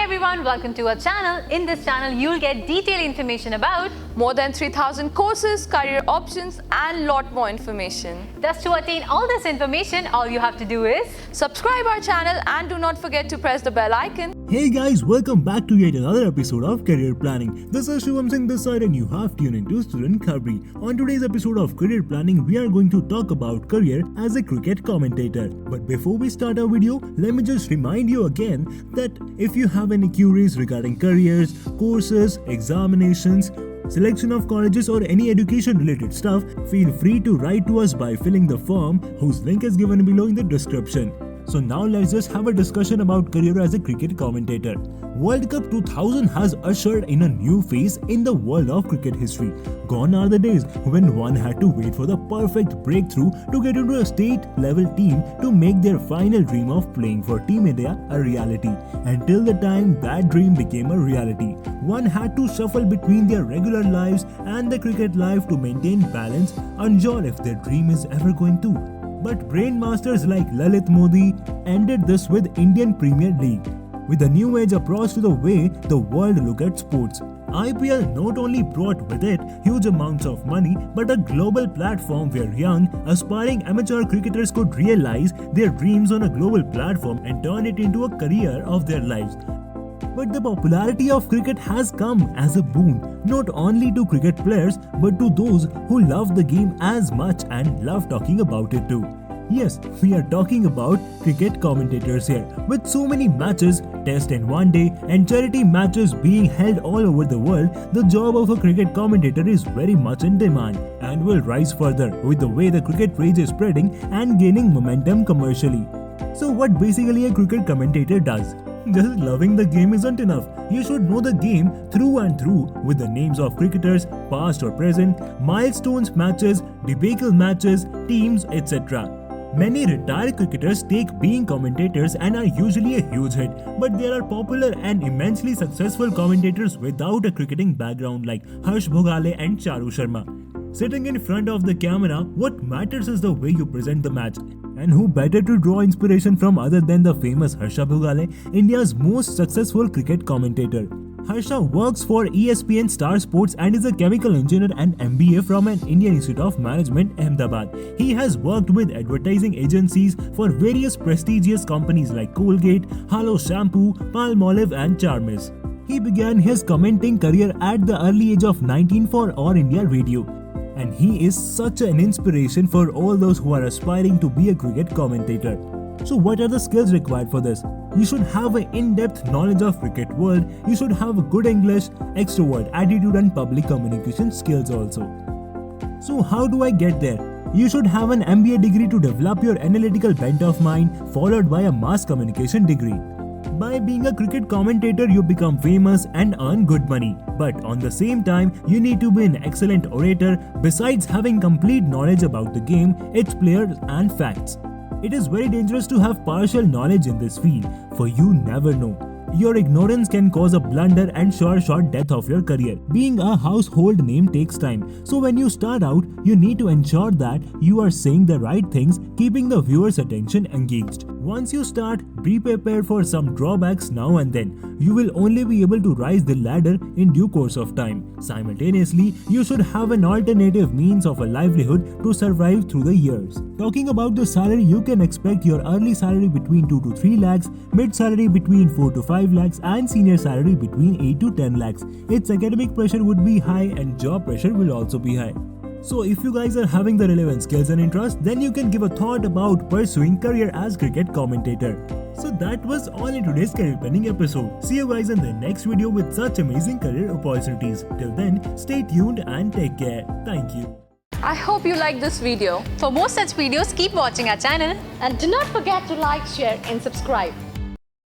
everyone, welcome to our channel. In this channel, you'll get detailed information about more than 3,000 courses, career options and lot more information. Thus, to attain all this information, all you have to do is subscribe our channel and do not forget to press the bell icon. Hey guys, welcome back to yet another episode of Career Planning. This is Shivam Singh this side and you have tuned into Student Khabri. On today's episode of Career Planning, we are going to talk about career as a cricket commentator. But before we start our video, let me just remind you again that if you have any queries regarding careers, courses, examinations, selection of colleges or any education related stuff, feel free to write to us by filling the form whose link is given below in the description. So now let's just have a discussion about career as a cricket commentator. World Cup 2000 has ushered in a new phase in the world of cricket history. Gone are the days when one had to wait for the perfect breakthrough to get into a state level team to make their final dream of playing for Team India a reality. Until the time that dream became a reality, one had to shuffle between their regular lives and the cricket life to maintain balance, unsure if their dream is ever going to. But brain masters like Lalit Modi ended this with Indian Premier League, with a new age approach to the way the world look at sports. IPL not only brought with it huge amounts of money, but a global platform where young, aspiring amateur cricketers could realize their dreams on a global platform and turn it into a career of their lives. But the popularity of cricket has come as a boon, not only to cricket players, but to those who love the game as much and love talking about it too. Yes, we are talking about cricket commentators here. With so many matches, test and one day, and charity matches being held all over the world, the job of a cricket commentator is very much in demand and will rise further with the way the cricket rage is spreading and gaining momentum commercially. So what basically a cricket commentator does? Just loving the game isn't enough. You should know the game through and through with the names of cricketers, past or present, milestones matches, debacle matches, teams, etc. Many retired cricketers take being commentators and are usually a huge hit, but there are popular and immensely successful commentators without a cricketing background like Harsh Bhogale and Charu Sharma. Sitting in front of the camera, what matters is the way you present the match. And who better to draw inspiration from other than the famous Harsha Bhogale, India's most successful cricket commentator. Harsha works for ESPN Star Sports and is a chemical engineer and MBA from an Indian Institute of Management, Ahmedabad. He has worked with advertising agencies for various prestigious companies like Colgate, Halo Shampoo, Palmolive and Charmis. He began his commenting career at the early age of 19 for All India Radio. And he is such an inspiration for all those who are aspiring to be a cricket commentator. So what are the skills required for this? You should have an in-depth knowledge of cricket world, you should have a good English, extrovert attitude and public communication skills also. So how do I get there? You should have an MBA degree to develop your analytical bent of mind, followed by a mass communication degree. By being a cricket commentator, you become famous and earn good money. But on the same time, you need to be an excellent orator besides having complete knowledge about the game, its players and facts. It is very dangerous to have partial knowledge in this field, for you never know. Your ignorance can cause a blunder and short death of your career. Being a household name takes time, so when you start out, you need to ensure that you are saying the right things, keeping the viewer's attention engaged. Once you start, be prepared for some drawbacks now and then. You will only be able to rise the ladder in due course of time. Simultaneously, you should have an alternative means of a livelihood to survive through the years. Talking about the salary, you can expect your early salary between 2 to 3 lakhs, mid salary between 4 to 5 lakhs and senior salary between 8 to 10 lakhs. Its academic pressure would be high and job pressure will also be high. So if you guys are having the relevant skills and interest, then you can give a thought about pursuing career as cricket commentator. So that was all in today's career planning episode. See you guys in the next video with such amazing career opportunities. Till then, stay tuned and take care. Thank you. I hope you liked this video. For more such videos, keep watching our channel. And do not forget to like, share and subscribe.